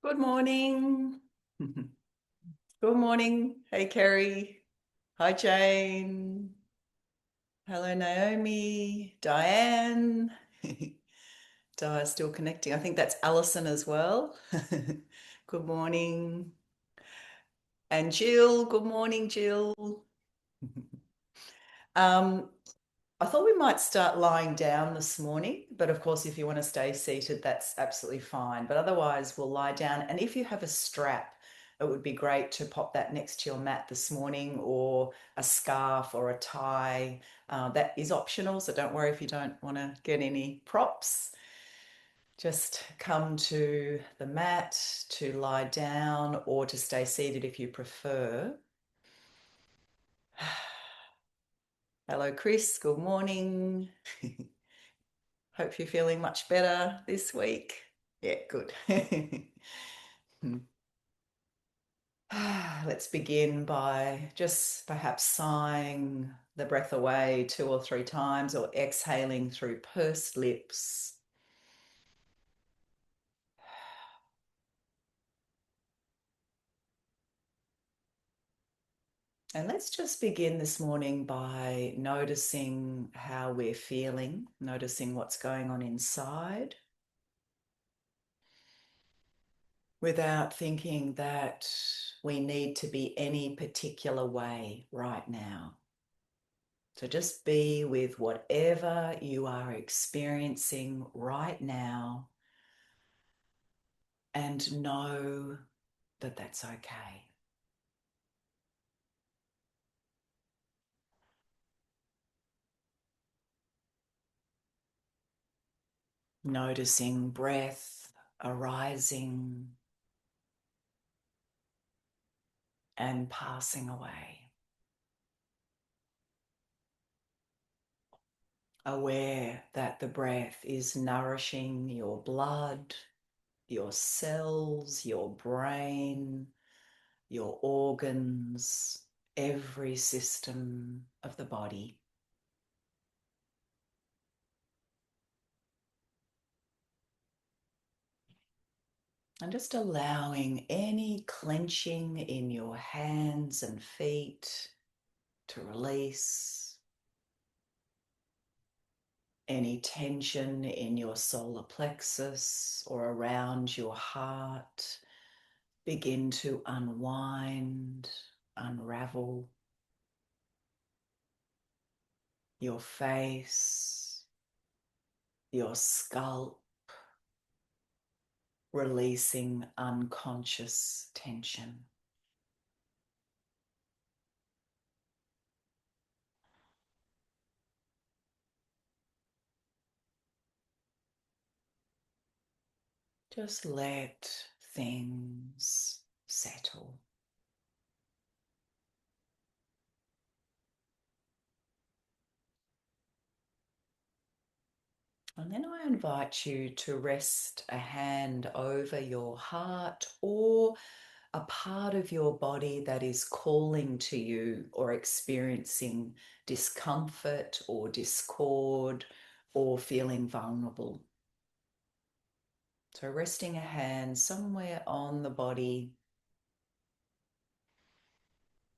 Good morning. Good morning. Hey, Kerry. Hi, Jane. Hello, Naomi. Diane. Diane's still connecting. I think that's Alison as well. Good morning. And Jill. Good morning, Jill. Um, I thought we might start lying down this morning, but of course, if you want to stay seated, that's absolutely fine. But otherwise, we'll lie down. And if you have a strap, it would be great to pop that next to your mat this morning, or a scarf or a tie. That is optional, so don't worry if you don't want to get any props. Just come to the mat to lie down or to stay seated if you prefer. Hello, Chris. Good morning. Hope you're feeling much better this week. Yeah, good. Let's begin by just perhaps sighing the breath away 2 or 3 times or exhaling through pursed lips. And let's just begin this morning by noticing how we're feeling, noticing what's going on inside, without thinking that we need to be any particular way right now. So just be with whatever you are experiencing right now and know that that's okay. Noticing breath arising and passing away. Aware that the breath is nourishing your blood, your cells, your brain, your organs, every system of the body. And just allowing any clenching in your hands and feet to release, any tension in your solar plexus or around your heart begin to unwind, unravel. Your face, your scalp, releasing unconscious tension. Just let things settle. And then I invite you to rest a hand over your heart or a part of your body that is calling to you or experiencing discomfort or discord or feeling vulnerable. So resting a hand somewhere on the body,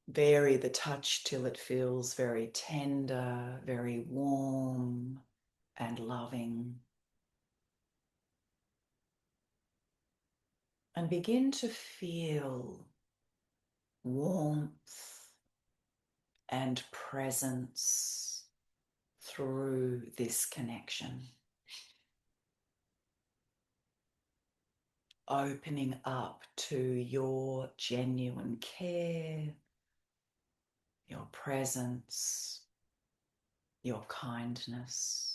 vary the touch till it feels very tender, very warm and loving. And begin to feel warmth and presence through this connection. Opening up to your genuine care, your presence, your kindness.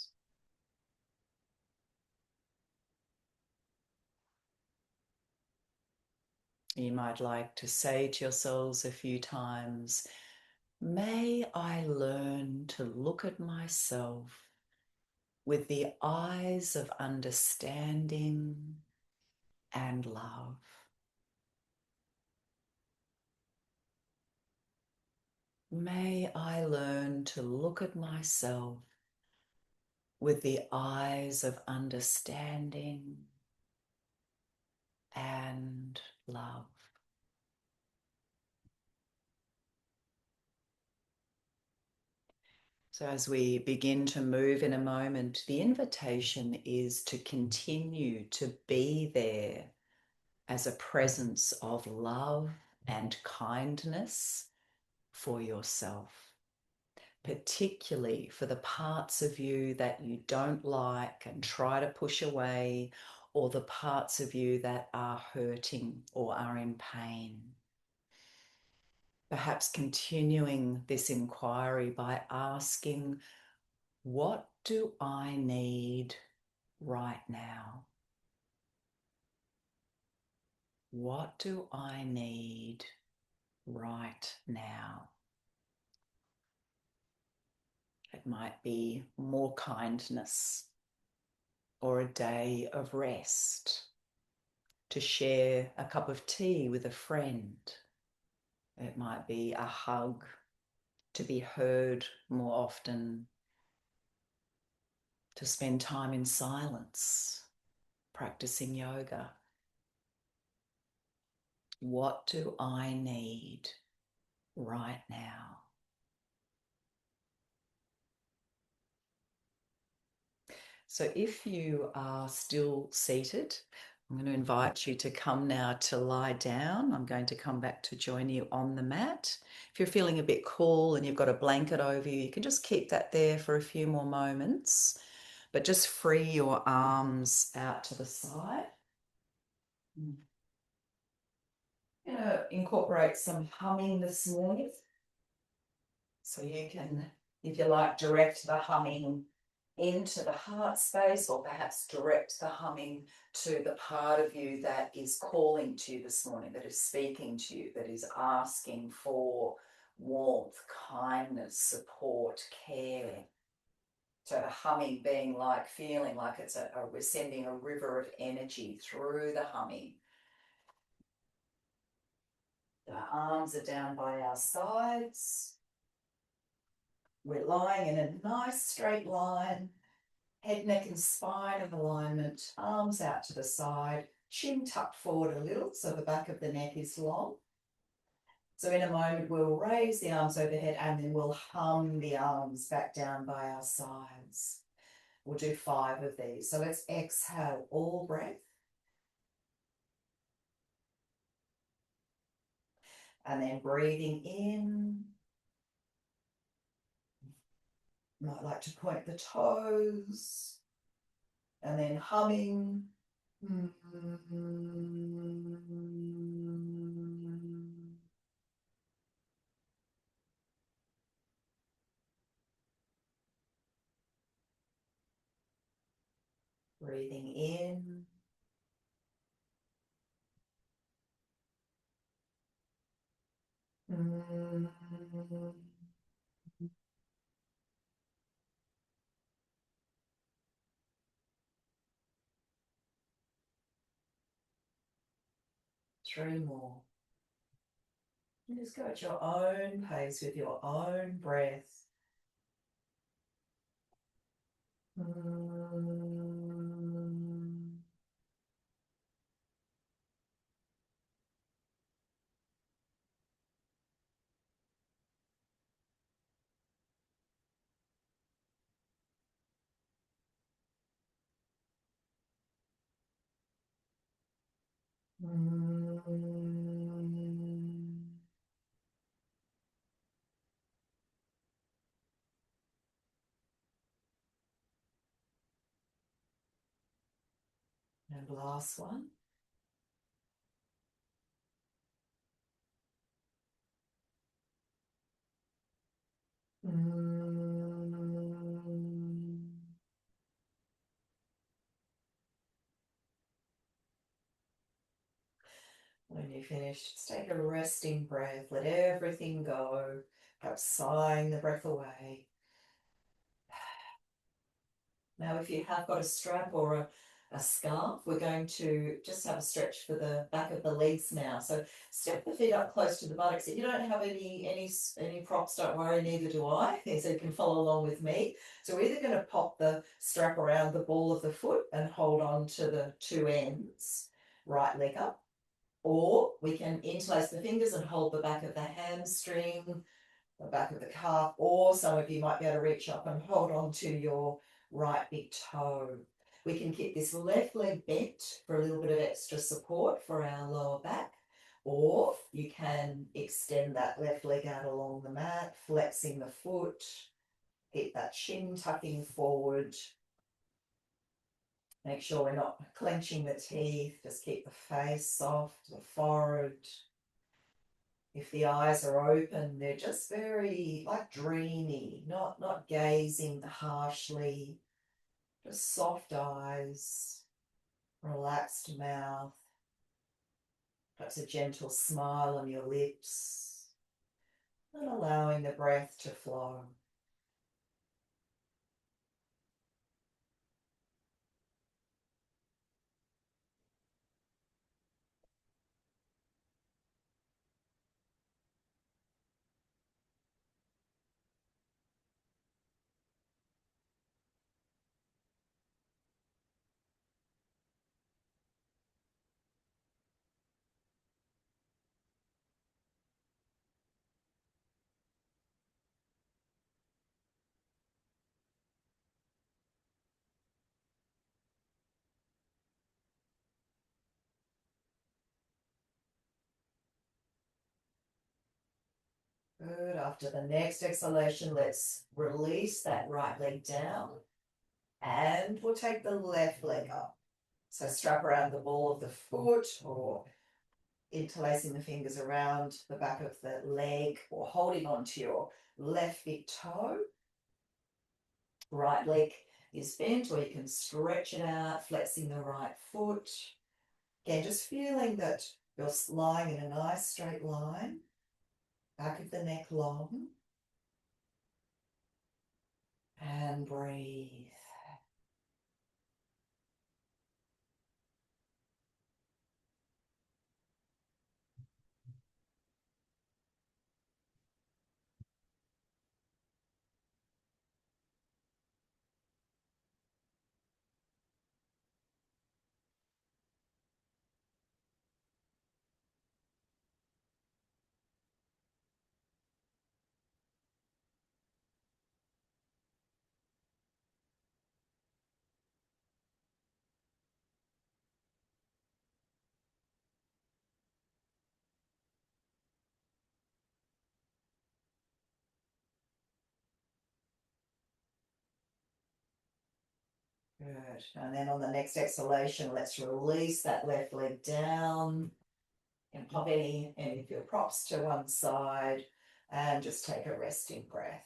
You might like to say to yourselves a few times, may I learn to look at myself with the eyes of understanding and love. May I learn to look at myself with the eyes of understanding and love. So as we begin to move in a moment, the invitation is to continue to be there as a presence of love and kindness for yourself, particularly for the parts of you that you don't like and try to push away, or the parts of you that are hurting or are in pain. Perhaps continuing this inquiry by asking, what do I need right now? What do I need right now? It might be more kindness or a day of rest, to share a cup of tea with a friend. It might be a hug, to be heard more often, to spend time in silence, practicing yoga. What do I need right now? So if you are still seated, I'm going to invite you to come now to lie down. I'm going to come back to join you on the mat. If you're feeling a bit cool and you've got a blanket over you, you can just keep that there for a few more moments, but just free your arms out to the side. I'm going to incorporate some humming this morning. So you can, if you like, direct the humming into the heart space, or perhaps direct the humming to the part of you that is calling to you this morning, that is speaking to you, that is asking for warmth, kindness, support, care. So the humming being like feeling like it's we're sending a river of energy through the humming. The arms are down by our sides. We're lying in a nice straight line. Head, neck and spine in alignment, arms out to the side, chin tucked forward a little so the back of the neck is long. So in a moment we'll raise the arms overhead and then we'll hum the arms back down by our sides. We'll do 5 of these. So let's exhale all breath. And then breathing in. Might like to point the toes. And then humming. Breathing in. Three more. You just go at your own pace with your own breath. And last one. When you're finished, just take a resting breath, let everything go, perhaps sighing the breath away. Now, if you have got a strap or a scarf, we're going to just have a stretch for the back of the legs now. So step the feet up close to the buttocks. If you don't have any props, don't worry, neither do I. So you can follow along with me. So we're either going to pop the strap around the ball of the foot and hold on to the 2 ends, right leg up. Or we can interlace the fingers and hold the back of the hamstring, the back of the calf, or some of you might be able to reach up and hold on to your right big toe. We can keep this left leg bent for a little bit of extra support for our lower back, or you can extend that left leg out along the mat, flexing the foot, keep that chin tucking forward. Make sure we're not clenching the teeth, just keep the face soft, the forehead. If the eyes are open, they're just very like dreamy, not gazing harshly, just soft eyes, relaxed mouth, perhaps a gentle smile on your lips, and allowing the breath to flow. Good. After the next exhalation, let's release that right leg down and we'll take the left leg up. So strap around the ball of the foot or interlacing the fingers around the back of the leg or holding onto your left big toe. Right leg is bent, or you can stretch it out, flexing the right foot. Again, just feeling that you're lying in a nice straight line, back of the neck long, and breathe. Good. And then on the next exhalation, let's release that left leg down and pop any of your props to one side and just take a resting breath.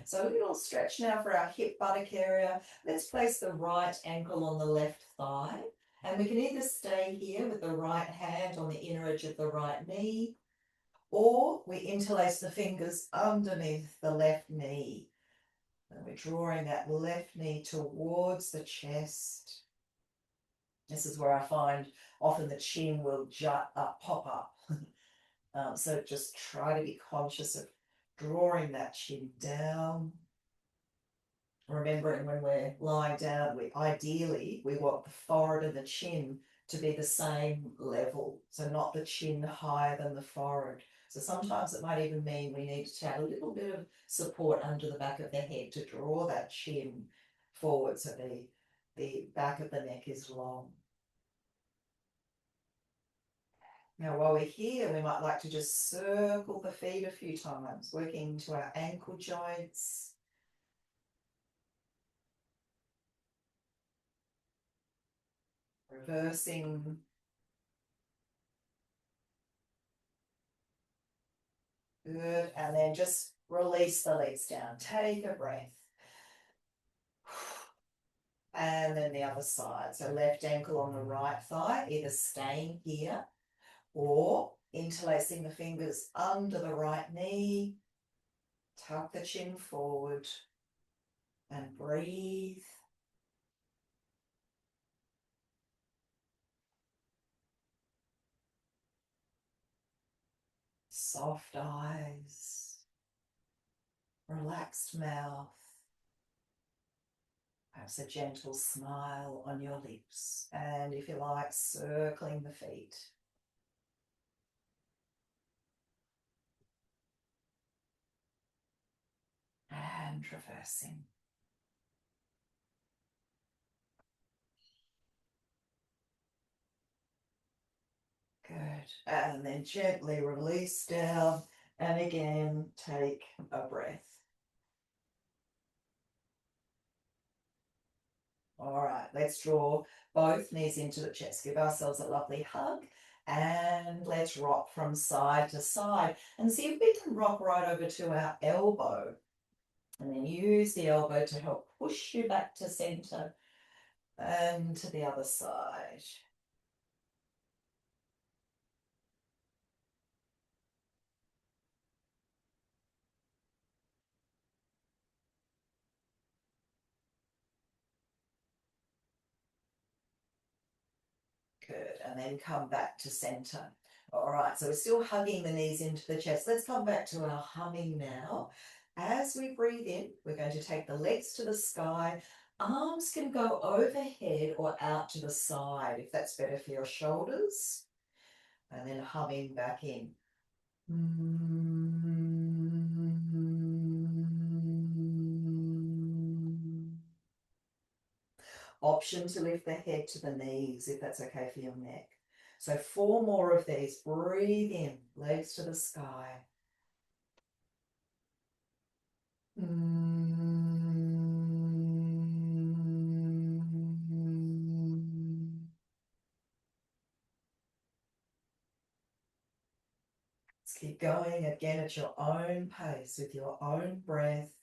So a little stretch now for our hip buttock area. Let's place the right ankle on the left thigh. And we can either stay here with the right hand on the inner edge of the right knee, or we interlace the fingers underneath the left knee. And we're drawing that left knee towards the chest. This is where I find often the chin will jut up, pop up. So just try to be conscious of drawing that chin down. Remembering when we're lying down, we want the forehead and the chin to be the same level. So not the chin higher than the forehead. So sometimes it might even mean we need to have a little bit of support under the back of the head to draw that chin forward so the back of the neck is long. Now, while we're here, we might like to just circle the feet a few times, working to our ankle joints. Reversing. Good. And then just release the legs down. Take a breath. And then the other side. So left ankle on the right thigh, either staying here or interlacing the fingers under the right knee. Tuck the chin forward and breathe. Soft eyes, relaxed mouth. Perhaps a gentle smile on your lips. And if you like, circling the feet. And reversing. Good. And then gently release down. And again, take a breath. All right, let's draw both knees into the chest. Give ourselves a lovely hug. And let's rock from side to side. And see if we can rock right over to our elbow. And then use the elbow to help push you back to center and to the other side. Good. And then come back to center. All right, so we're still hugging the knees into the chest. Let's come back to our humming now. As we breathe in, we're going to take the legs to the sky. Arms can go overhead or out to the side if that's better for your shoulders. And then humming back in. Option to lift the head to the knees if that's okay for your neck. So 4 more of these. Breathe in, legs to the sky. Let's keep going again at your own pace with your own breath.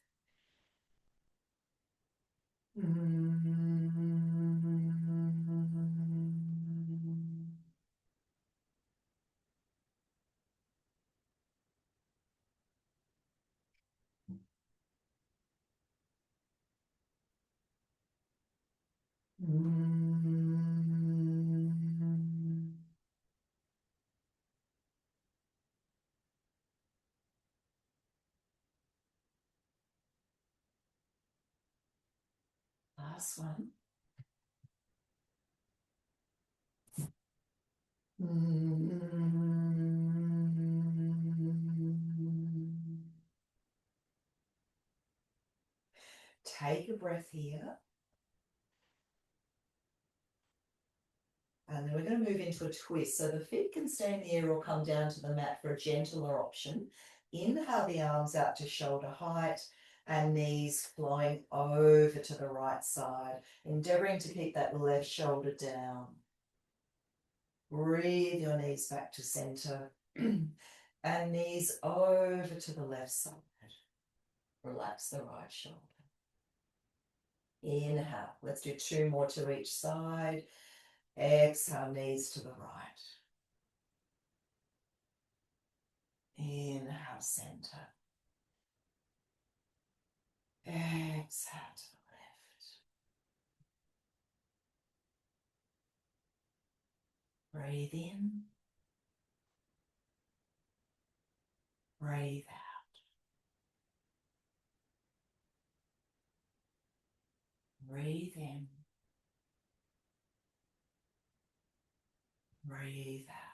Last one. Take a breath here. And then we're going to move into a twist. So the feet can stay in the air or come down to the mat for a gentler option. Inhale the arms out to shoulder height and knees flowing over to the right side, endeavoring to keep that left shoulder down. Breathe your knees back to center and knees over to the left side. Relax the right shoulder. Inhale. Let's do 2 more to each side. Exhale, knees to the right. Inhale, center. Exhale to the left. Breathe in. Breathe out. Breathe in. Breathe out.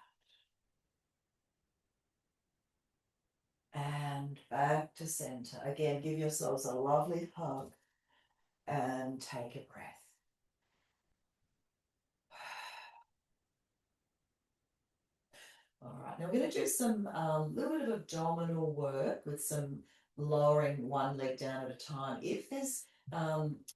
And back to center. Again, give yourselves a lovely hug and take a breath. All right, now we're going to do some little bit of abdominal work with some lowering one leg down at a time. If there's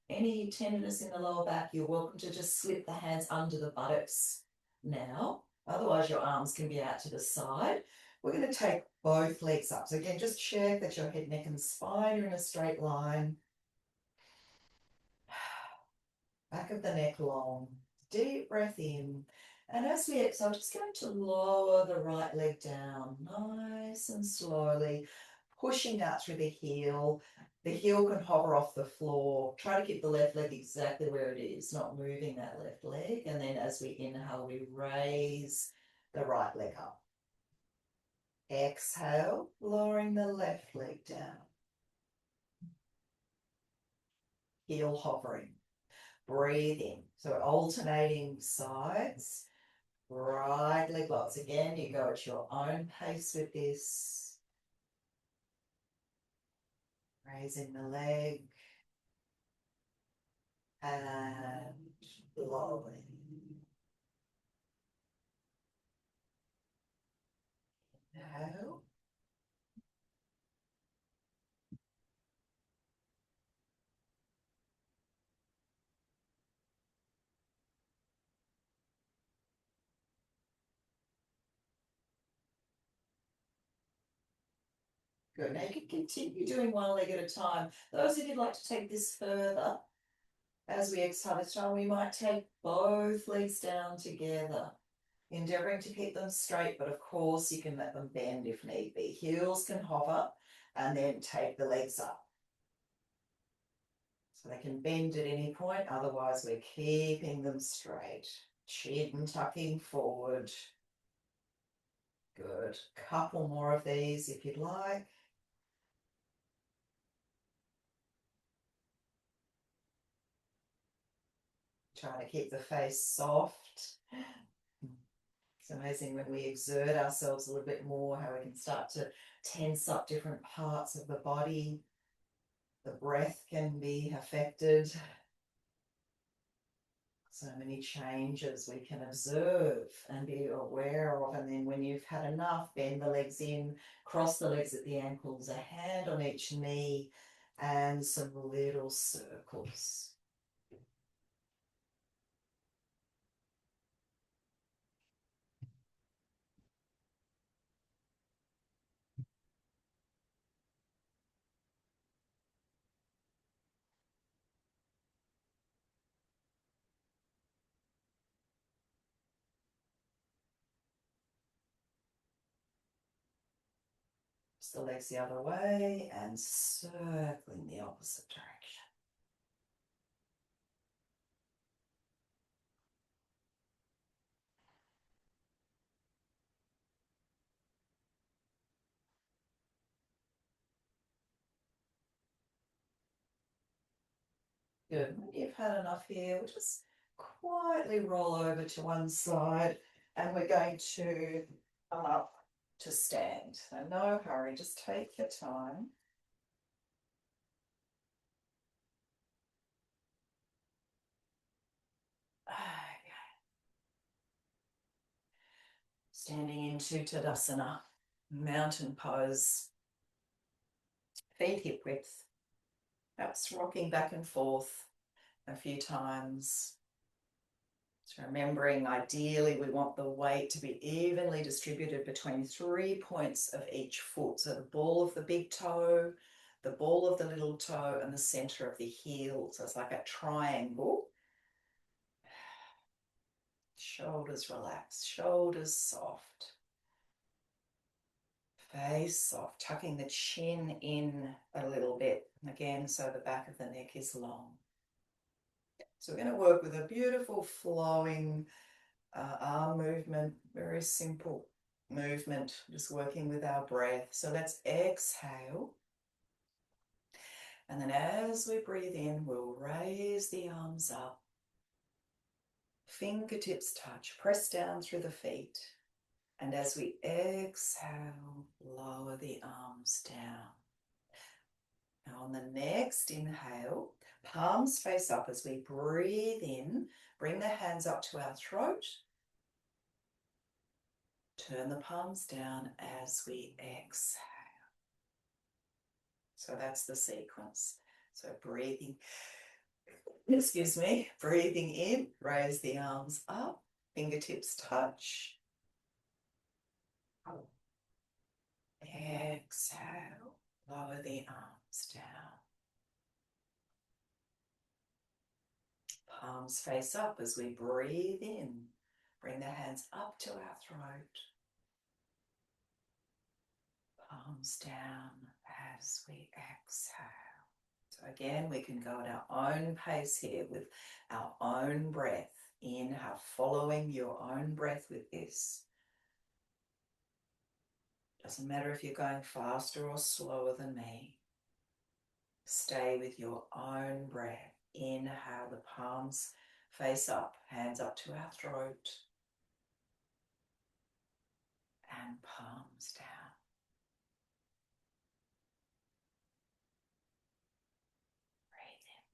any tenderness in the lower back, you're welcome to just slip the hands under the buttocks now. Otherwise, your arms can be out to the side. We're going to take both legs up. So again, just check that your head, neck and spine are in a straight line. Back of the neck long. Deep breath in. And as we exhale, just going to lower the right leg down nice and slowly, pushing out through the heel. The heel can hover off the floor. Try to keep the left leg exactly where it is, not moving that left leg. And then as we inhale, we raise the right leg up. Exhale, lowering the left leg down. Heel hovering. breathe in. So we're alternating sides, right leg locks. Again, you go at your own pace with this. Raising the leg and lowering. No. Good. Now you can continue doing one leg at a time. Those of you who'd like to take this further, as we exhale this time, we might take both legs down together, endeavouring to keep them straight, but of course you can let them bend if need be. Heels can hover and then take the legs up. So they can bend at any point, otherwise we're keeping them straight. Chin tucking forward. Good. Couple more of these if you'd like. Trying to keep the face soft. It's amazing when we exert ourselves a little bit more, how we can start to tense up different parts of the body. The breath can be affected. So many changes we can observe and be aware of. And then when you've had enough, bend the legs in, cross the legs at the ankles, a hand on each knee, and some little circles. The legs the other way and circling the opposite direction. Good. When you've had enough here, we'll just quietly roll over to one side and we're going to come up to stand. So no hurry, just take your time. Standing into Tadasana, mountain pose, feet hip width, perhaps rocking back and forth a few times. So remembering, ideally, we want the weight to be evenly distributed between 3 points of each foot. So the ball of the big toe, the ball of the little toe, and the center of the heel. So it's like a triangle. Shoulders relaxed, shoulders soft. Face soft, tucking the chin in a little bit. Again, so the back of the neck is long. So we're going to work with a beautiful flowing arm movement, very simple movement, just working with our breath. So let's exhale. And then as we breathe in, we'll raise the arms up. Fingertips touch, press down through the feet. And as we exhale, lower the arms down. Now on the next inhale, palms face up as we breathe in, bring the hands up to our throat. Turn the palms down as we exhale. So that's the sequence. So breathing, excuse me, breathing in, raise the arms up, fingertips touch. Exhale, lower the arms down. Palms face up as we breathe in. Bring the hands up to our throat. Palms down as we exhale. So again, we can go at our own pace here with our own breath. Inhale, following your own breath with this. Doesn't matter if you're going faster or slower than me. Stay with your own breath. Inhale, the palms face up, hands up to our throat, and palms down. Breathe in.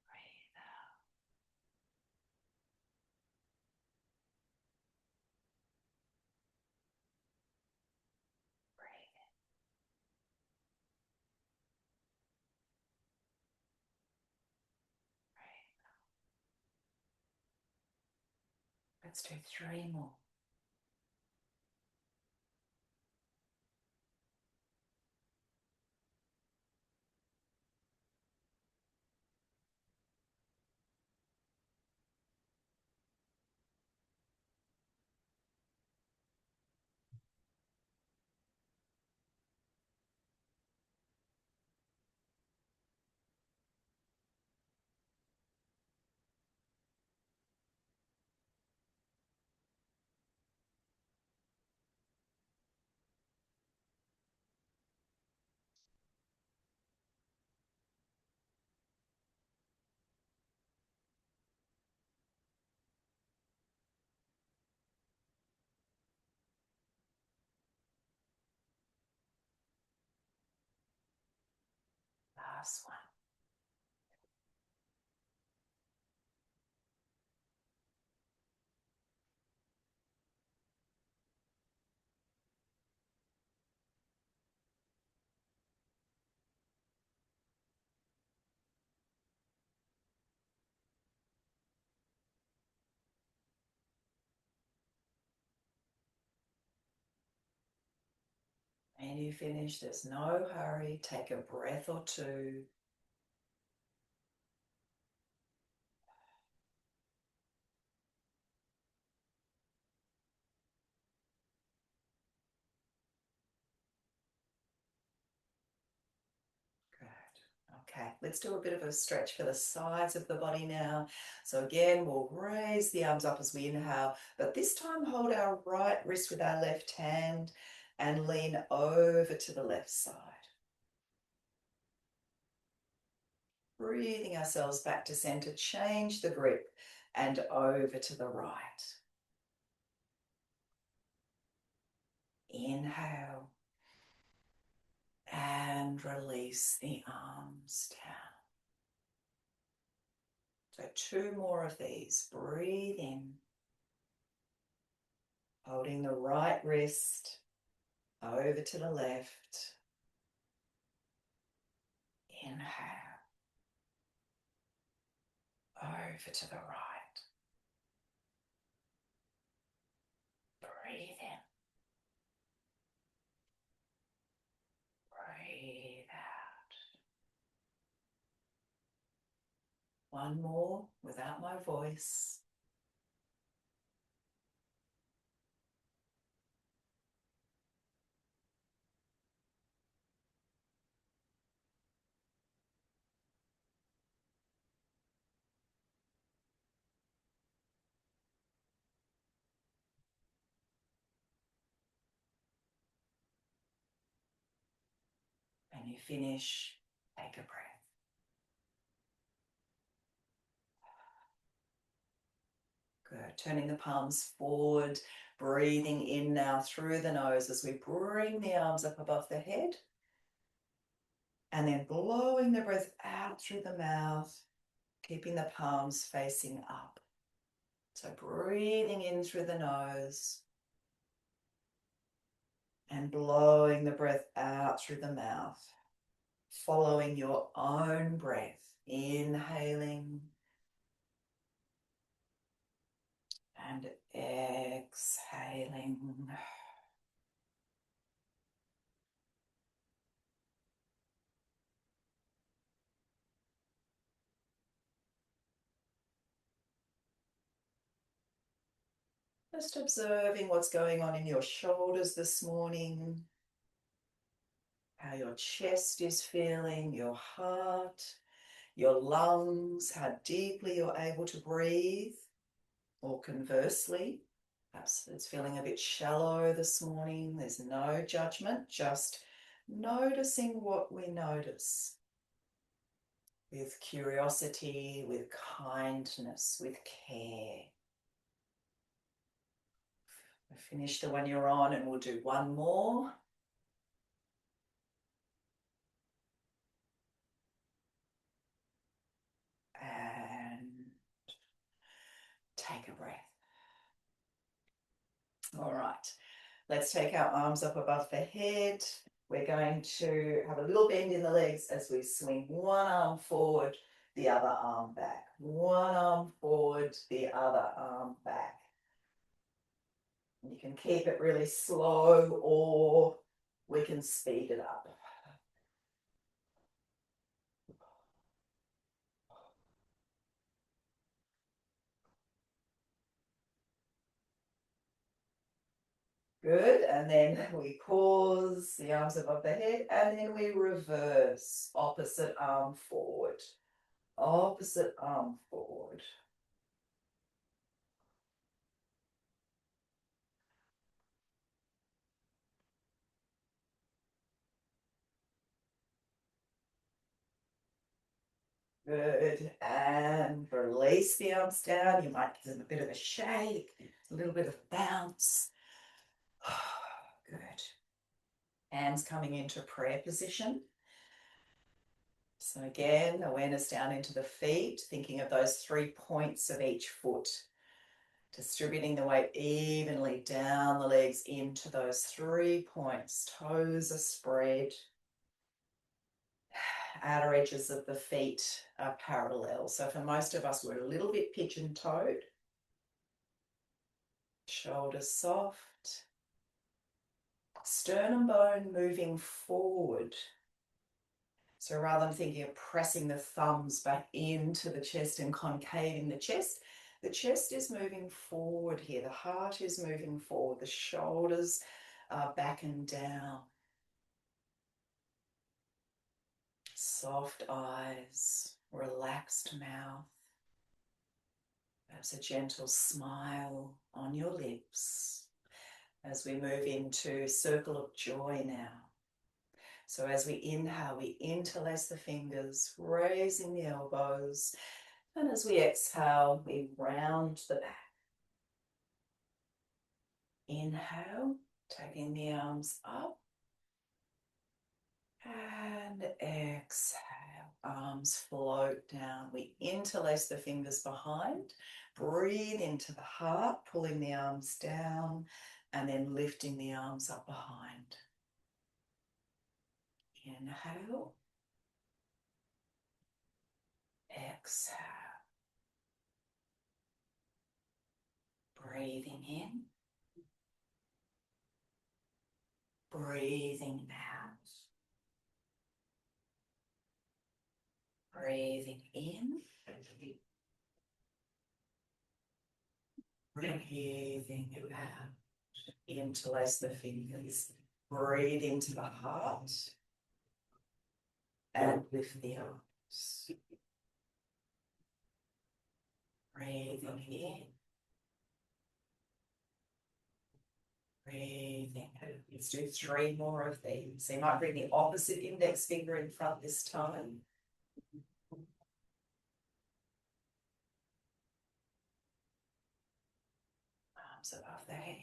Breathe out. Breathe in. Breathe out. Let's do 3 more. Last one. And you finish, there's no hurry. Take a breath or two. Good. Okay, let's do a bit of a stretch for the sides of the body now. So again, we'll raise the arms up as we inhale, but this time hold our right wrist with our left hand and lean over to the left side. Breathing ourselves back to center, change the grip and over to the right. Inhale and release the arms down. So 2 more of these. Breathe in, holding the right wrist over to the left. Inhale, over to the right. Breathe in. Breathe out. One more without my voice. And you finish, take a breath. Good. Turning the palms forward, breathing in now through the nose as we bring the arms up above the head. And then blowing the breath out through the mouth, keeping the palms facing up. So breathing in through the nose and blowing the breath out through the mouth, following your own breath, inhaling and exhaling. Just observing what's going on in your shoulders this morning, how your chest is feeling, your heart, your lungs, how deeply you're able to breathe, or conversely, Perhaps it's feeling a bit shallow this morning. There's no judgment, just noticing what we notice with curiosity, with kindness, with care. Finish the one you're on and we'll do one more. And take a breath. All right, let's take our arms up above the head. We're going to have a little bend in the legs as we swing one arm forward, the other arm back. One arm forward, the other arm back. You can keep it really slow or we can speed it up. Good, and then we pause, the arms above the head, and then we reverse, opposite arm forward, opposite arm forward. Good, and release the arms down. You might give them a bit of a shake, a little bit of bounce. Good. Hands coming into prayer position. So again, awareness down into the feet, thinking of those 3 points of each foot. Distributing the weight evenly down the legs into those 3 points. Toes are spread. Outer edges of the feet are parallel. So for most of us, we're a little bit pigeon-toed. Shoulders soft. Sternum bone moving forward. So rather than thinking of pressing the thumbs back into the chest and concaving the chest is moving forward here. The heart is moving forward. The shoulders are back and down. Soft eyes, relaxed mouth. Perhaps a gentle smile on your lips as we move into circle of joy now. So as we inhale, we interlace the fingers, raising the elbows. And as we exhale, we round the back. Inhale, taking the arms up. And exhale, arms float down. We interlace the fingers behind. Breathe into the heart, pulling the arms down and then lifting the arms up behind. Inhale. Exhale. Breathing in. Breathing out. Breathing in. Breathing out. Interlace the fingers. Breathe into the heart. And lift the arms. Breathing in. Breathing out. Let's do 3 more of these. So you might bring the opposite index finger in front this time. Arms above the head.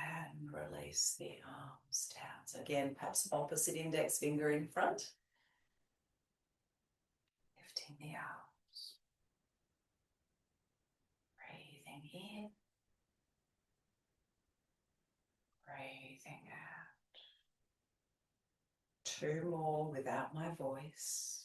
And release the arms down. So again, perhaps opposite index finger in front. Lifting the arms. Breathing in. Breathing out. 2 more without my voice.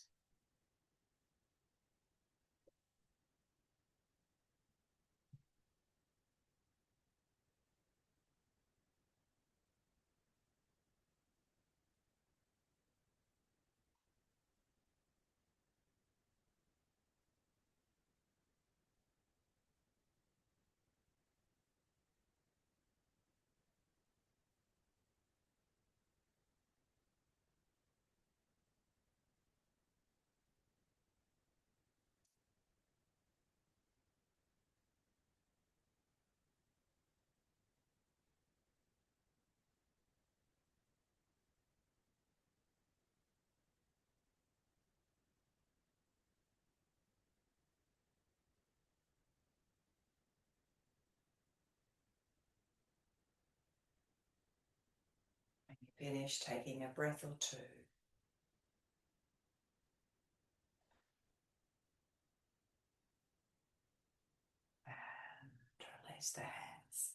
Finish taking a breath or two. And release the hands.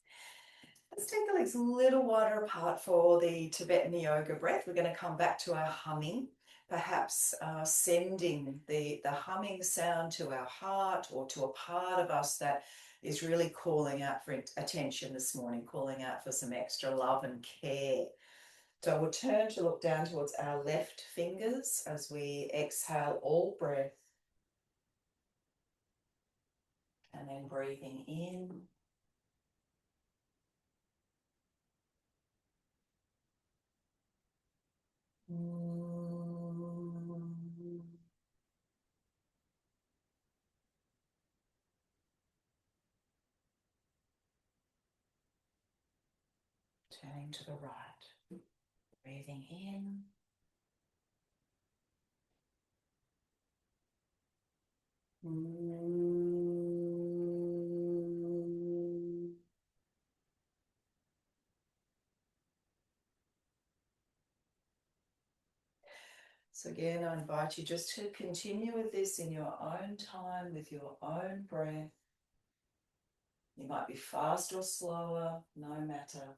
Let's take the legs a little wider apart for the Tibetan yoga breath. We're going to come back to our humming, perhaps sending the humming sound to our heart or to a part of us that is really calling out for attention this morning, calling out for some extra love and care. So we'll turn to look down towards our left fingers as we exhale all breath. And then breathing in. Turning to the right. Breathing in. So again, I invite you just to continue with this in your own time, with your own breath. You might be fast or slower, no matter.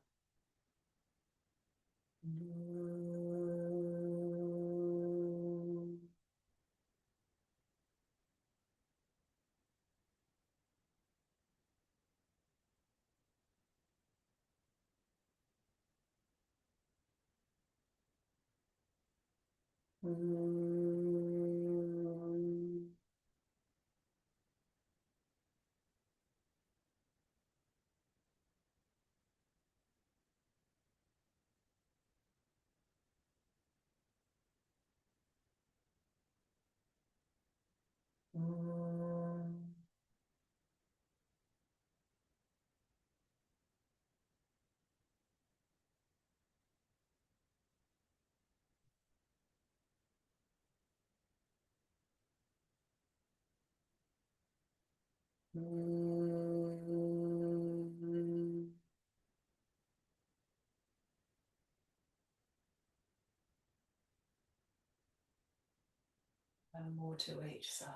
And more to each side.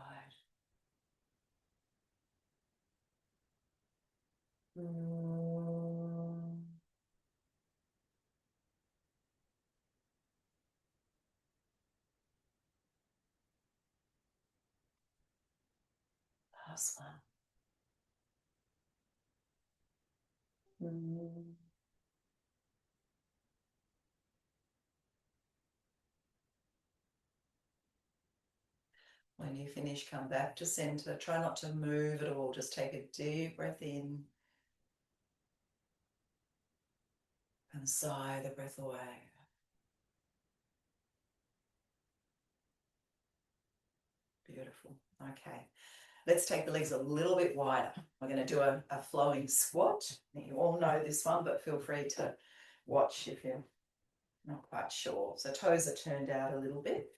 Last one. When you finish, come back to center. Try not to move at all. Just take a deep breath in and sigh the breath away. Beautiful. Okay. Let's take the legs a little bit wider. We're going to do a flowing squat. You all know this one, but feel free to watch if you're not quite sure. So toes are turned out a little bit.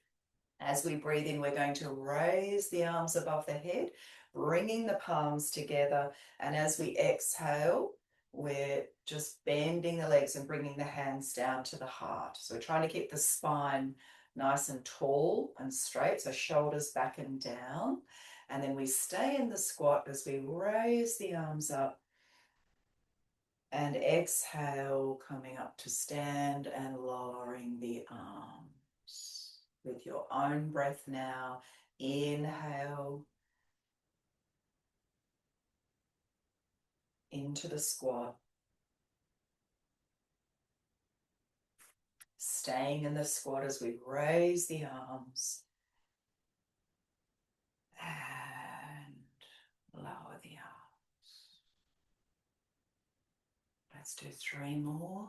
As we breathe in, we're going to raise the arms above the head, bringing the palms together. And as we exhale, we're just bending the legs and bringing the hands down to the heart. So we're trying to keep the spine nice and tall and straight, so shoulders back and down. And then we stay in the squat as we raise the arms up and exhale, coming up to stand and lowering the arms. With your own breath now, inhale into the squat. Staying in the squat as we raise the arms and lower the arms. Let's do 3 more.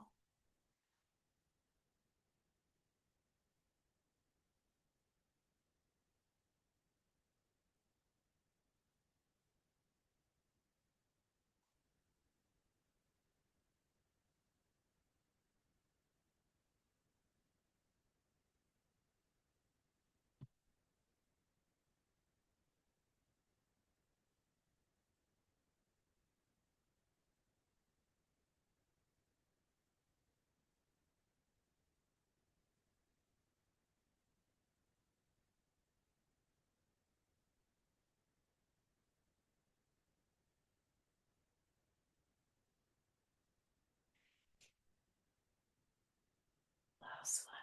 Last one.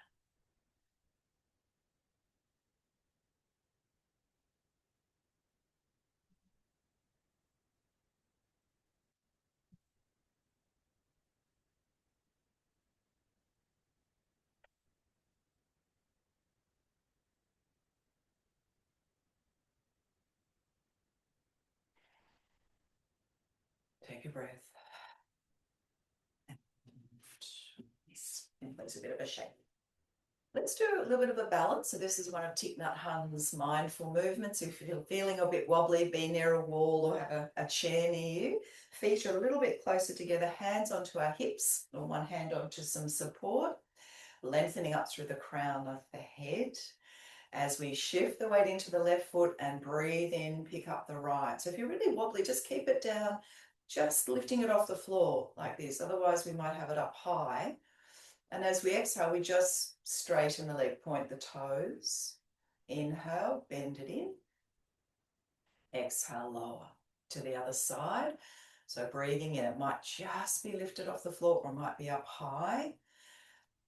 Take a breath. And place a bit of a shake. Let's do a little bit of a balance. So this is one of Thich Nhat Hanh's mindful movements. If you're feeling a bit wobbly, be near a wall or have a chair near you. Feet are a little bit closer together, hands onto our hips or one hand onto some support, lengthening up through the crown of the head. As we shift the weight into the left foot and breathe in, pick up the right. So if you're really wobbly, just keep it down, just lifting it off the floor like this. Otherwise, we might have it up high. And as we exhale, we just straighten the leg, point the toes. Inhale, bend it in. Exhale, lower to the other side. So breathing in, it might just be lifted off the floor or it might be up high.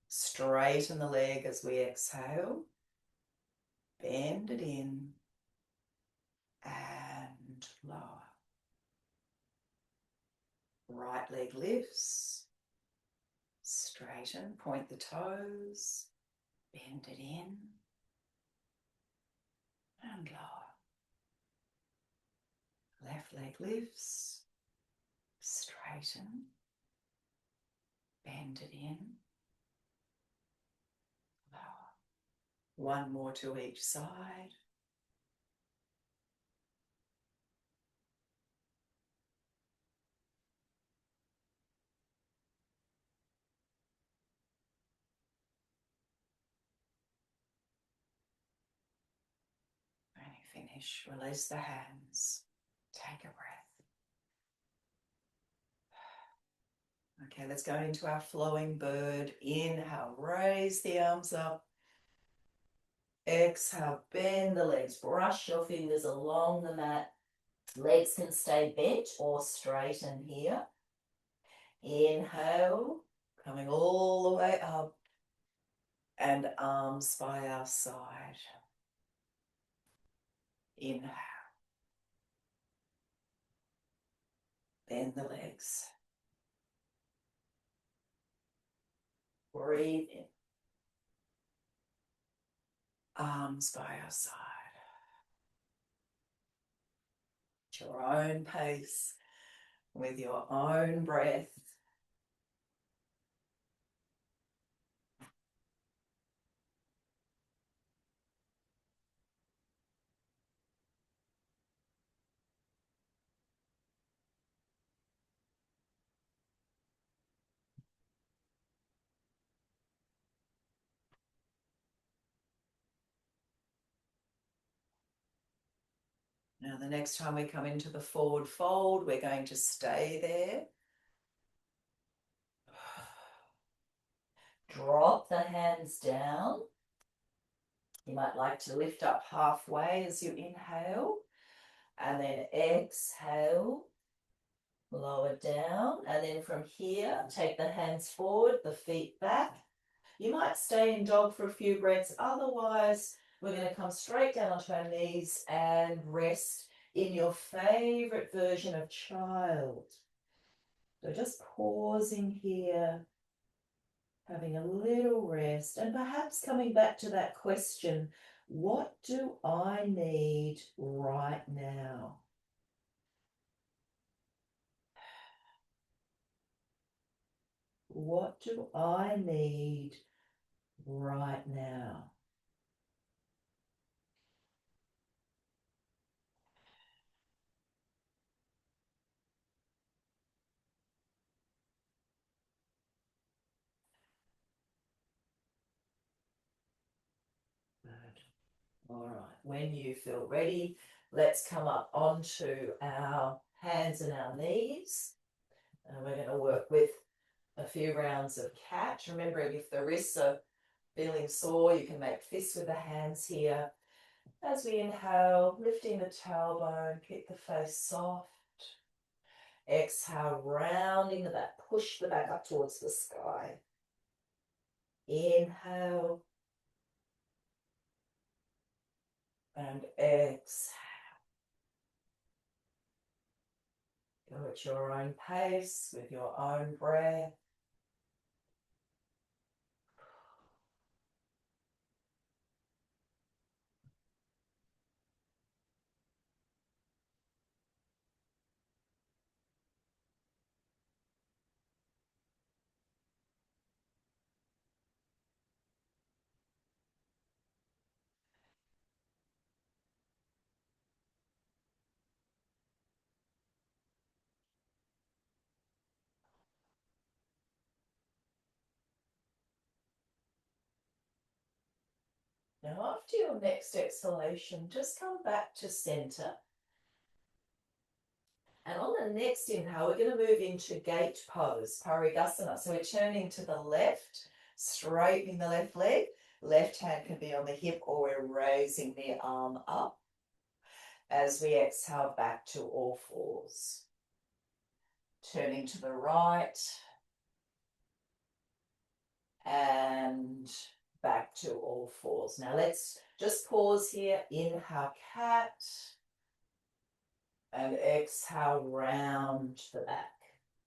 Straighten the leg as we exhale. Bend it in and lower. Right leg lifts. Straighten, point the toes. Bend it in and lower. Left leg lifts. Straighten. Bend it in. Lower. One more to each side. When you finish, release the hands. Take a breath. Okay, let's go into our flowing bird. Inhale, raise the arms up. Exhale, bend the legs. Brush your fingers along the mat. Legs can stay bent or straighten here. Inhale, coming all the way up. And arms by our side. Inhale. Bend the legs. Breathe in. Arms by our side. At your own pace, with your own breath. Now, the next time we come into the forward fold, we're going to stay there. Drop the hands down. You might like to lift up halfway as you inhale, and then exhale, lower down, and then from here, take the hands forward, the feet back. You might stay in dog for a few breaths, otherwise we're going to come straight down onto our knees and rest in your favourite version of child. So just pausing here, having a little rest, and perhaps coming back to that question, what do I need right now? What do I need right now? All right, when you feel ready, let's come up onto our hands and our knees. And we're going to work with a few rounds of cat. Remembering if the wrists are feeling sore, you can make fists with the hands here. As we inhale, lifting the tailbone, keep the face soft. Exhale, rounding the back, push the back up towards the sky. Inhale and exhale. Go at your own pace with your own breath. Now, after your next exhalation, just come back to center. And on the next inhale, we're going to move into gate pose, Parigasana. So we're turning to the left, straightening the left leg. Left hand can be on the hip, or we're raising the arm up as we exhale back to all fours. Turning to the right and back to all fours. Now let's just pause here. Inhale, cat. And exhale, round the back.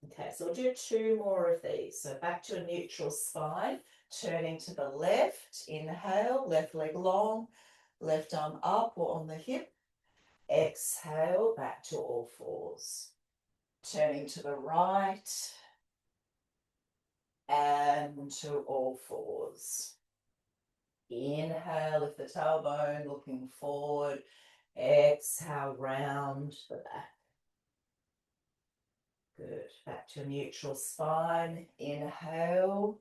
Okay, so we'll do 2 more of these. So back to a neutral spine, turning to the left. Inhale, left leg long, left arm up or on the hip. Exhale, back to all fours. Turning to the right and to all fours. Inhale, lift the tailbone, looking forward. Exhale, round the back. Good. Back to a neutral spine. Inhale.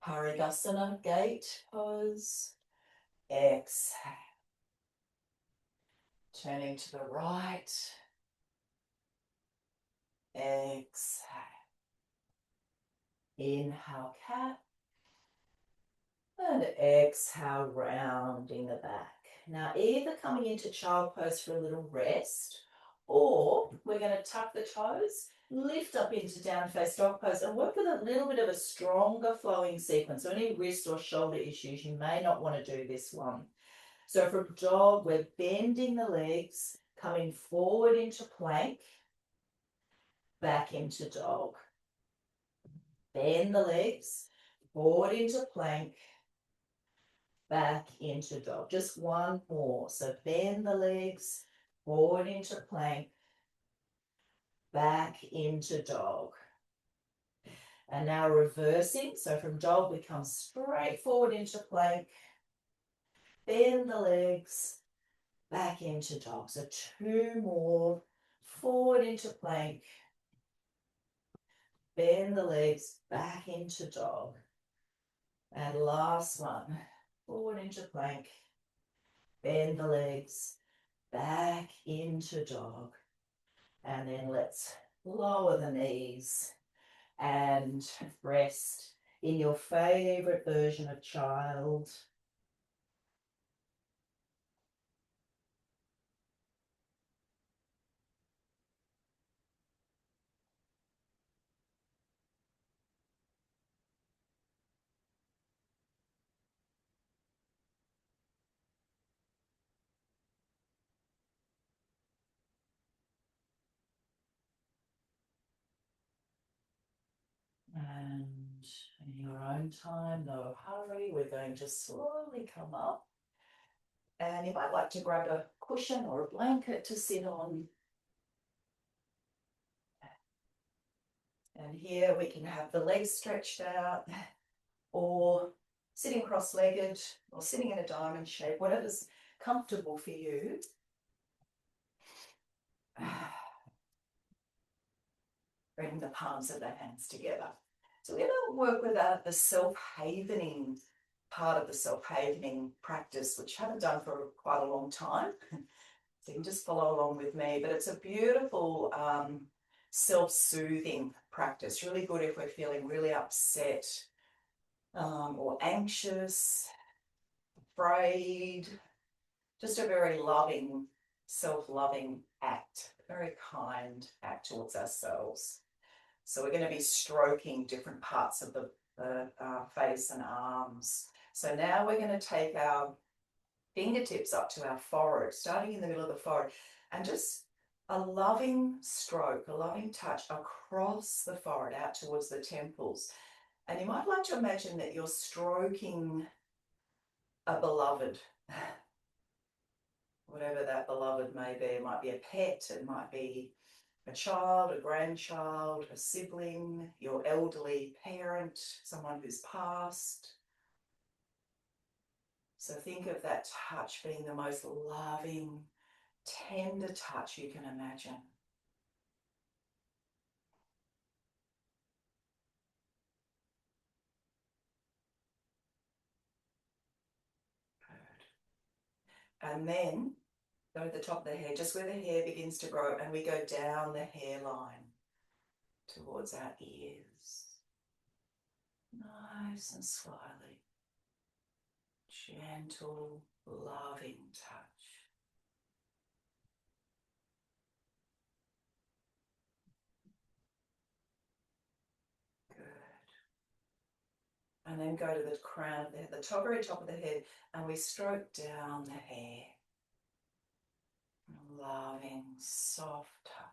Parigasana, gate pose. Exhale. Turning to the right. Exhale. Inhale, cat. And exhale, rounding the back. Now, either coming into child pose for a little rest, or we're going to tuck the toes, lift up into down face dog pose, and work with a little bit of a stronger flowing sequence. So any wrist or shoulder issues, you may not want to do this one. So from dog, we're bending the legs, coming forward into plank, back into dog. Bend the legs, forward into plank, back into dog. Just one more. So bend the legs, forward into plank, back into dog. And now reversing. So from dog, we come straight forward into plank, bend the legs, back into dog. So 2 more. Forward into plank, bend the legs, back into dog. And last one. Forward into plank, bend the legs, back into dog. And then let's lower the knees and rest in your favorite version of child. And in your own time, no hurry, we're going to slowly come up. And you might like to grab a cushion or a blanket to sit on. And here we can have the legs stretched out, or sitting cross-legged, or sitting in a diamond shape, whatever's comfortable for you. Bring the palms of the hands together. So we're going to work with the self-havening part of the self-havening practice, which I haven't done for quite a long time. So you can just follow along with me. But it's a beautiful self-soothing practice. Really good if we're feeling really upset or anxious, afraid. Just a very loving, self-loving act, very kind act towards ourselves. So we're going to be stroking different parts of the the face and arms. So now we're going to take our fingertips up to our forehead, starting in the middle of the forehead, and just a loving stroke, a loving touch across the forehead out towards the temples. And you might like to imagine that you're stroking a beloved, whatever that beloved may be. It might be a pet, it might be a child, a grandchild, a sibling, your elderly parent, someone who's passed. So think of that touch being the most loving, tender touch you can imagine. Good. And then go to the top of the hair, just where the hair begins to grow, and we go down the hairline towards our ears. Nice and slowly. Gentle, loving touch. Good. And then go to the crown of the head, the top, very top of the head, and we stroke down the hair. Loving, soft touch.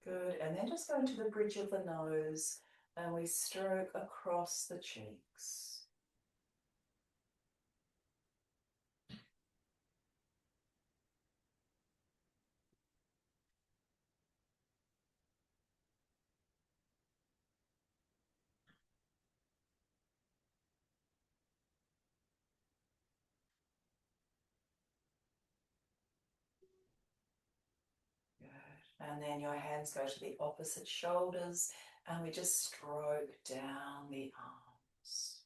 Good, and then just go into the bridge of the nose and we stroke across the cheeks. Good, and then your hands go to the opposite shoulders and we just stroke down the arms.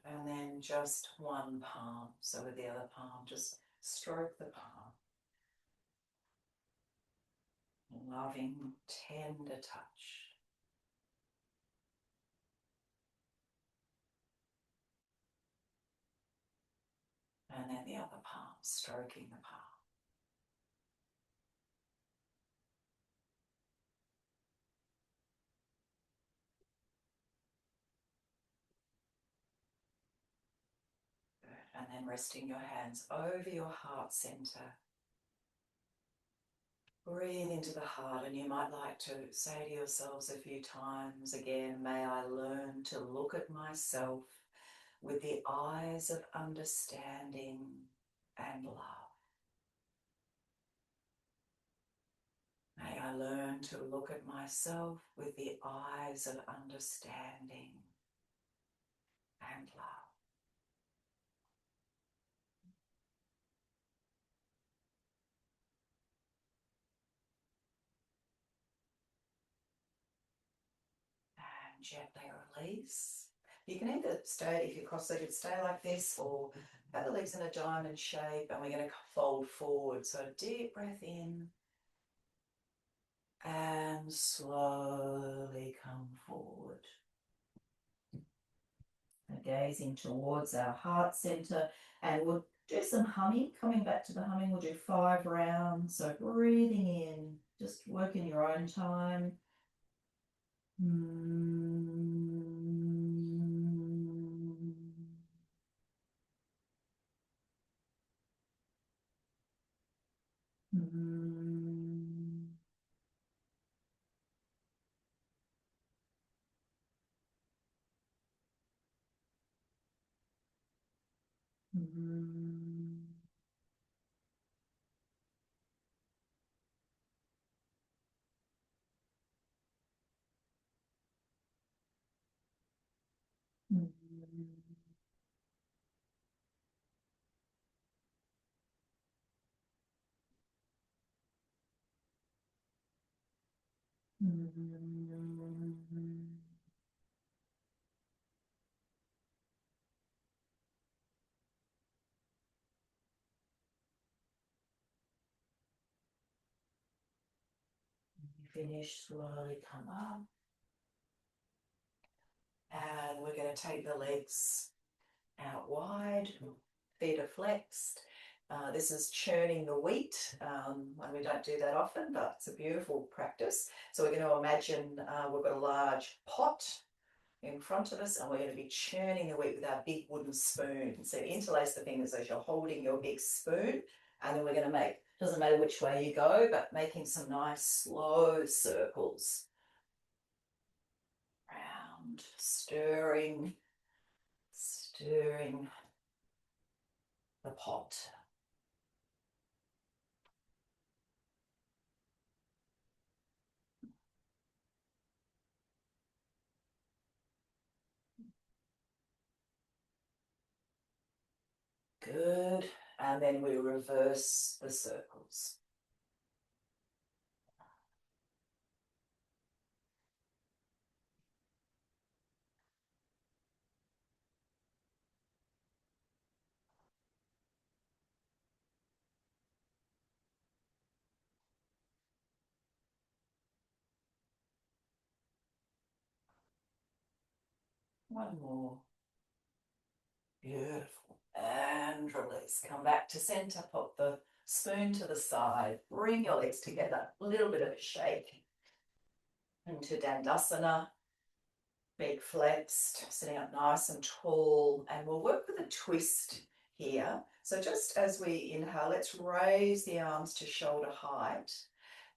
And then just one palm. So with the other palm, just stroke the palm. Loving, tender touch. And then the other palm, stroking the palm. Good. And then resting your hands over your heart center. Breathe into the heart, and you might like to say to yourselves a few times again, may I learn to look at myself with the eyes of understanding and love. May I learn to look at myself with the eyes of understanding and love. And gently release. You can either stay, if you're cross-legged, stay like this, or have the legs in a diamond shape, and we're going to fold forward. So deep breath in, and slowly come forward. Gazing towards our heart center, and we'll do some humming. Coming back to the humming, we'll do 5 rounds. So breathing in, just work in your own time. Finish, slowly come up. And we're going to take the legs out wide, feet are flexed. This is churning the wheat, and we don't do that often, but it's a beautiful practice. So we're going to imagine we've got a large pot in front of us and we're going to be churning the wheat with our big wooden spoon. So interlace the fingers as you're holding your big spoon, and then we're going to make, doesn't matter which way you go, but making some nice slow circles. Round, stirring the pot. Good. And then we reverse the circles. One more. Beautiful. And release. Come back to center. Pop the spoon to the side. Bring your legs together. A little bit of a shake into Dandasana. Feet flexed, sitting up nice and tall. And we'll work with a twist here. So just as we inhale, let's raise the arms to shoulder height.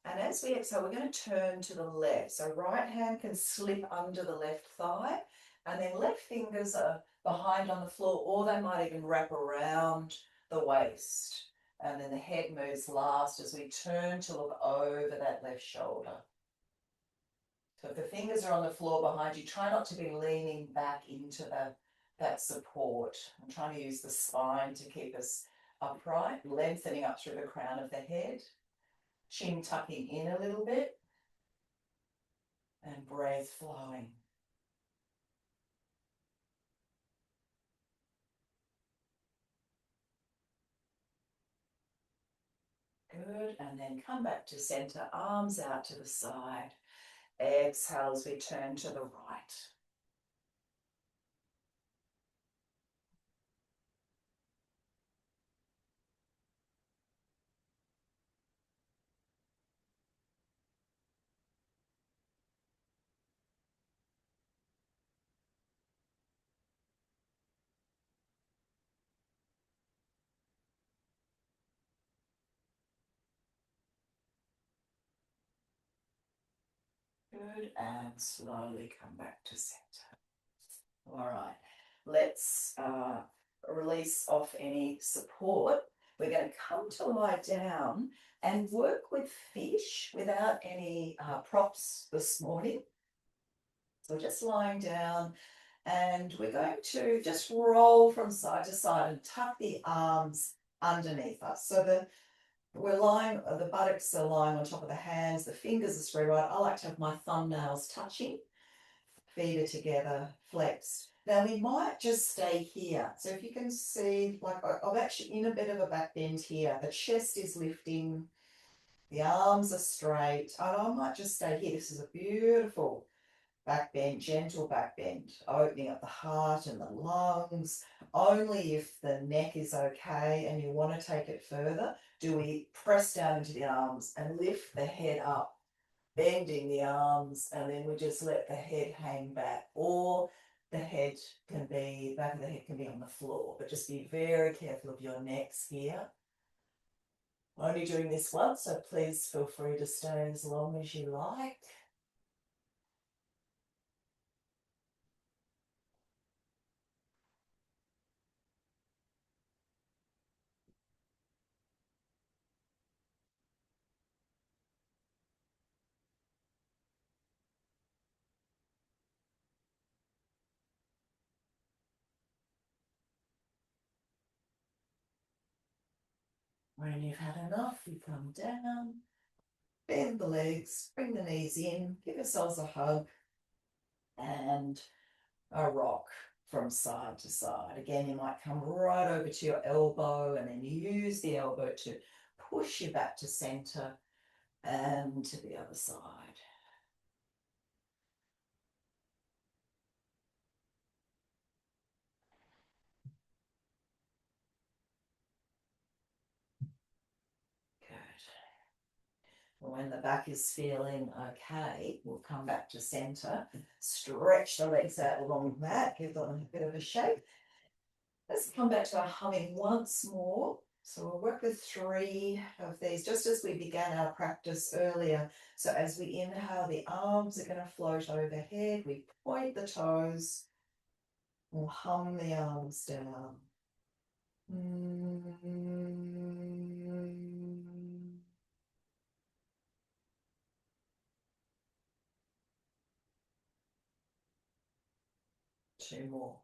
And as we exhale, we're going to turn to the left. So right hand can slip under the left thigh, and then left fingers are behind on the floor, or they might even wrap around the waist. And then the head moves last as we turn to look over that left shoulder. So if the fingers are on the floor behind you, try not to be leaning back into that support. I'm trying to use the spine to keep us upright, lengthening up through the crown of the head. Chin tucking in a little bit, and breath flowing. Good, and then come back to center, arms out to the side. Exhale as we turn to the right. Good, and slowly come back to center. All right, let's release off any support. We're going to come to lie down and work with fish without any props this morning. So we're just lying down, and we're going to just roll from side to side and tuck the arms underneath us. So we're lying, the buttocks are lying on top of the hands, the fingers are spread right. I like to have my thumbnails touching, feet are together, flexed. Now we might just stay here. So if you can see, like I'm actually in a bit of a back bend here. The chest is lifting, the arms are straight. And I might just stay here. This is a beautiful back bend, gentle back bend, opening up the heart and the lungs. Only if the neck is okay and you want to take it further, do we press down into the arms and lift the head up, bending the arms, and then we just let the head hang back. Or the head can be, back of the head can be on the floor, but just be very careful of your necks here. Only doing this once, so please feel free to stay as long as you like. When you've had enough, you come down, bend the legs, bring the knees in, give yourselves a hug, and a rock from side to side. Again, you might come right over to your elbow and then use the elbow to push you back to center and to the other side. Good. When the back is feeling okay, we'll come back to center, stretch the legs out along the mat, give them a bit of a shake. Let's come back to our humming once more. So we'll work with 3 of these, just as we began our practice earlier. So as we inhale, the arms are going to float overhead. We point the toes. We'll hum the arms down. Two more.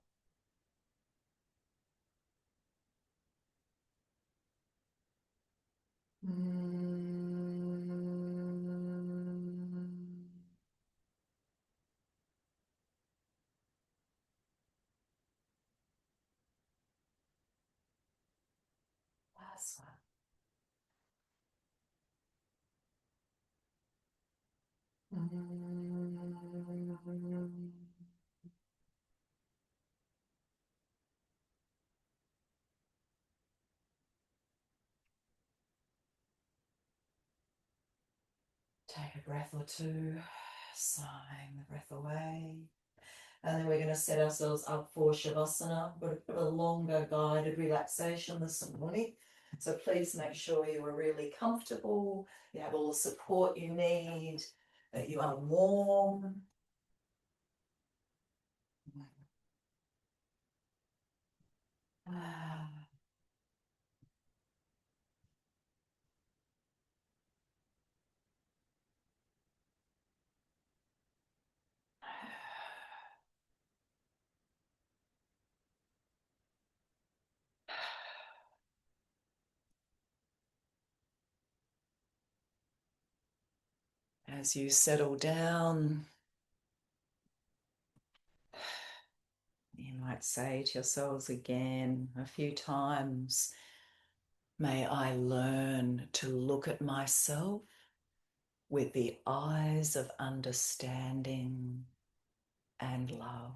Last one. Take a breath or two, sighing the breath away. And then we're going to set ourselves up for Shavasana. We're going to put a longer guided relaxation this morning. So please make sure you are really comfortable, you have all the support you need, that you are warm. As you settle down, you might say to yourselves again a few times, may I learn to look at myself with the eyes of understanding and love.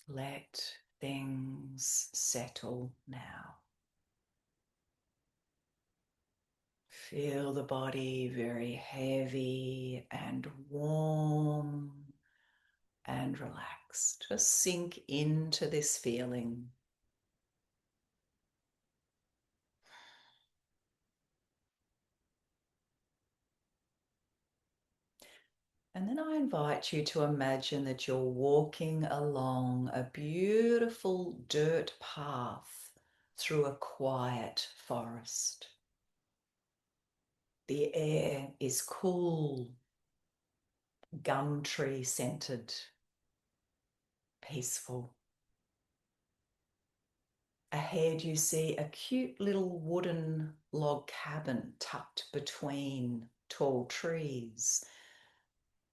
Let things settle now. Feel the body very heavy and warm and relaxed. Just sink into this feeling. And then I invite you to imagine that you're walking along a beautiful dirt path through a quiet forest. The air is cool, gum tree scented, peaceful. Ahead you see a cute little wooden log cabin tucked between tall trees.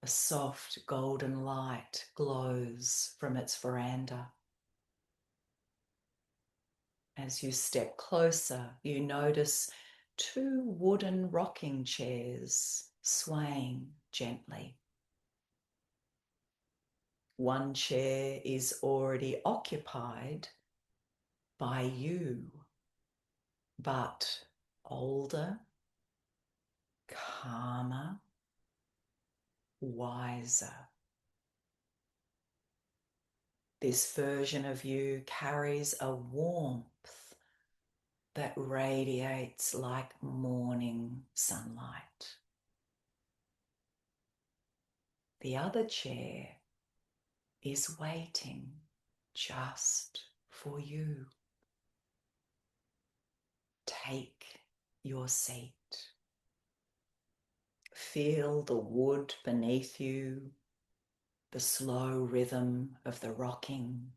A soft golden light glows from its veranda. As you step closer, you notice 2 wooden rocking chairs swaying gently. One chair is already occupied by you, but older, calmer, wiser. This version of you carries a warmth that radiates like morning sunlight. The other chair is waiting just for you. Take your seat. Feel the wood beneath you, the slow rhythm of the rocking.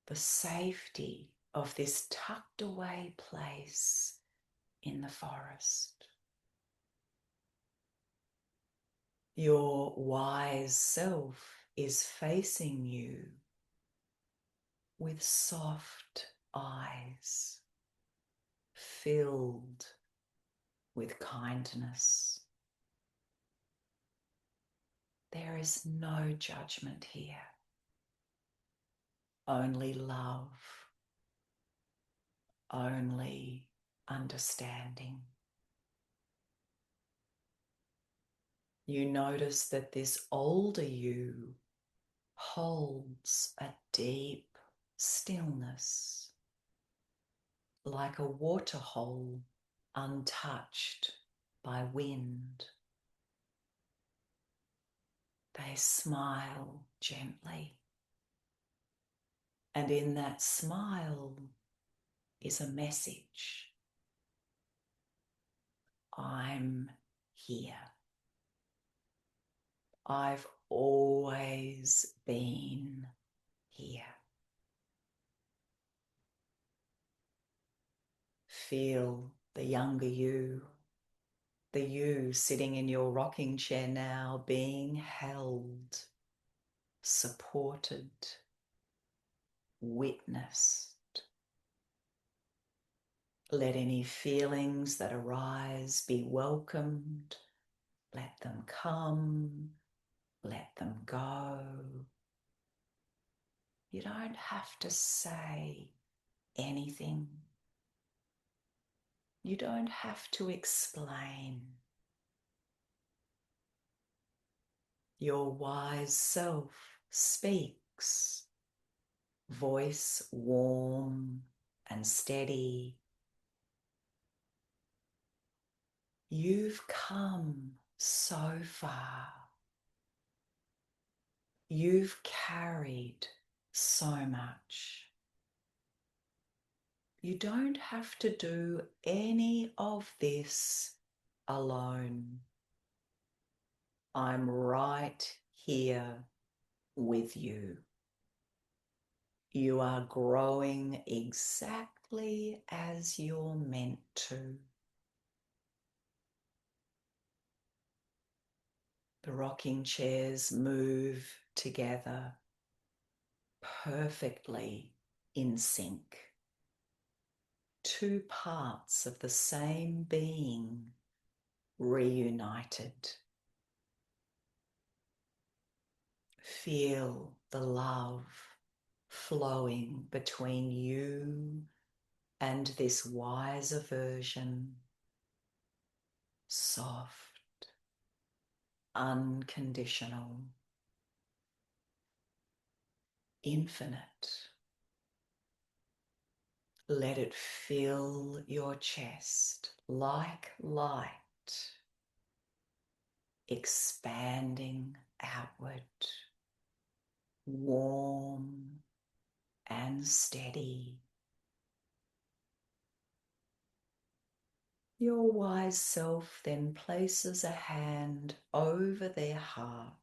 the safety of this tucked away place in the forest. Your wise self is facing you with soft eyes filled with kindness. There is no judgment here, only love, only understanding. You notice that this older you holds a deep stillness, like a waterhole untouched by wind. They smile gently, and in that smile is a message. I'm here. I've always been here. Feel the younger you, the you sitting in your rocking chair now, being held, supported, witnessed. Let any feelings that arise be welcomed. Let them come. Let them go. You don't have to say anything. You don't have to explain. Your wise self speaks, voice warm and steady. You've come so far. You've carried so much. You don't have to do any of this alone. I'm right here with you. You are growing exactly as you're meant to. The rocking chairs move together perfectly in sync. Two parts of the same being reunited. Feel the love flowing between you and this wiser version. Soft, unconditional, infinite. Let it fill your chest like light, expanding outward, warm and steady. Your wise self then places a hand over their heart,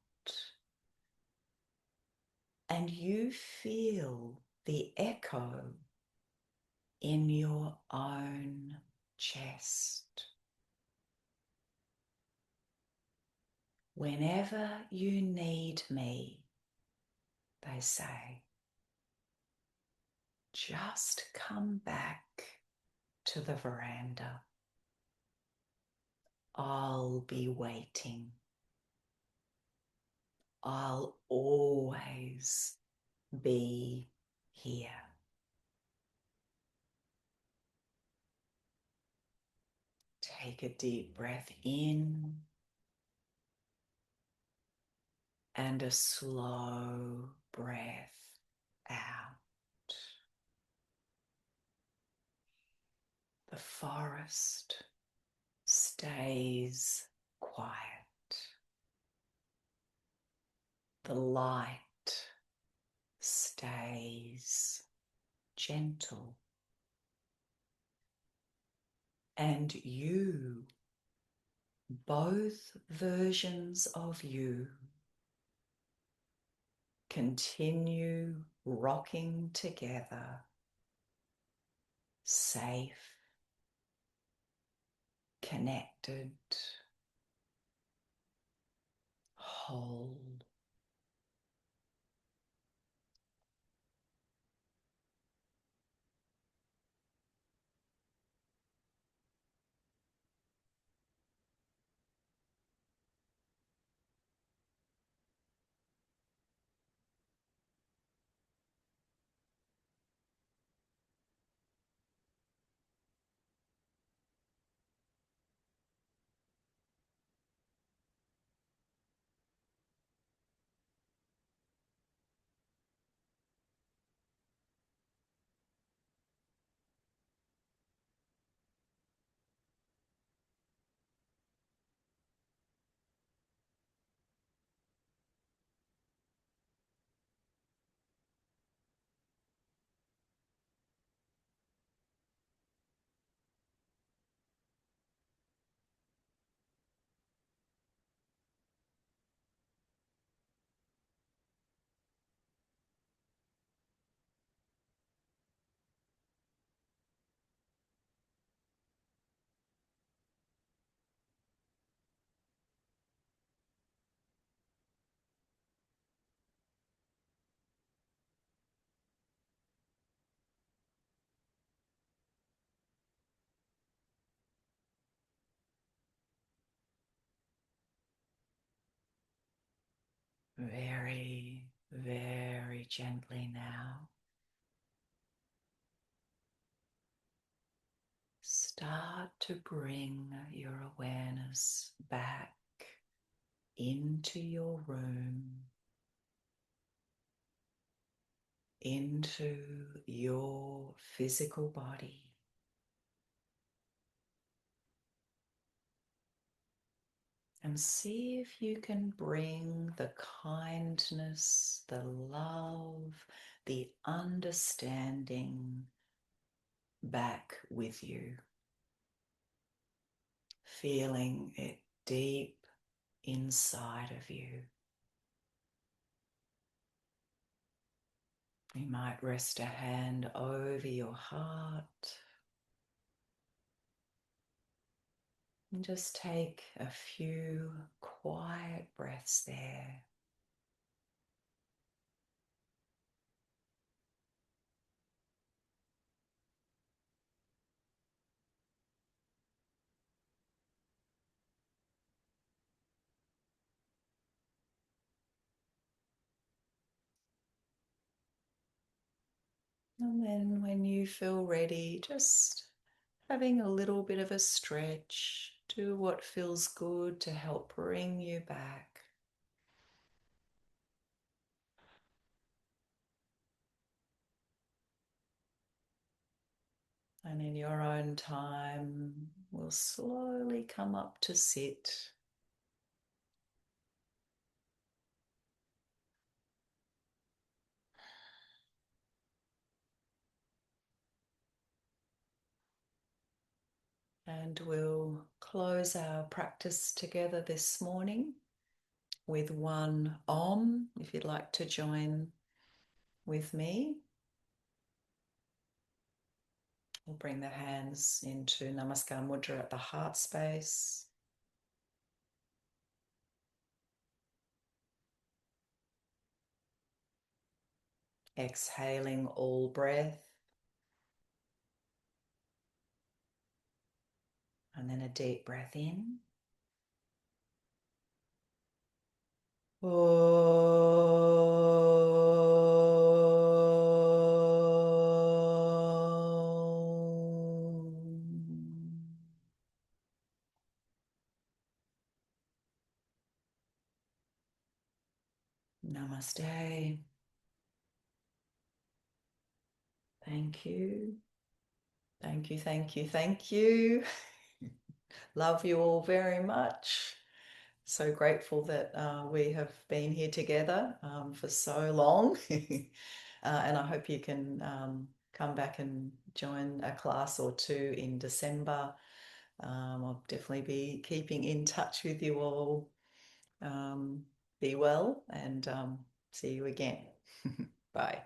and you feel the echo in your own chest. Whenever you need me, they say, just come back to the veranda. I'll be waiting. I'll always be here. Take a deep breath in and a slow breath out. The forest stays quiet. The light stays gentle. And you, both versions of you, continue rocking together, safe, connected, whole. Very, very gently now. Start to bring your awareness back into your room, into your physical body. And see if you can bring the kindness, the love, the understanding back with you. Feeling it deep inside of you. You might rest a hand over your heart and just take a few quiet breaths there. And then when you feel ready, just having a little bit of a stretch, do what feels good to help bring you back. And in your own time, we'll slowly come up to sit. And we'll close our practice together this morning with one Om, if you'd like to join with me. We'll bring the hands into Namaskar Mudra at the heart space. Exhaling all breath. And then a deep breath in. Namaste. Thank you. Thank you, thank you, thank you. Love you all very much. So grateful that we have been here together for so long. And I hope you can come back and join a class or two in December. I'll definitely be keeping in touch with you all. Be well and see you again. Bye.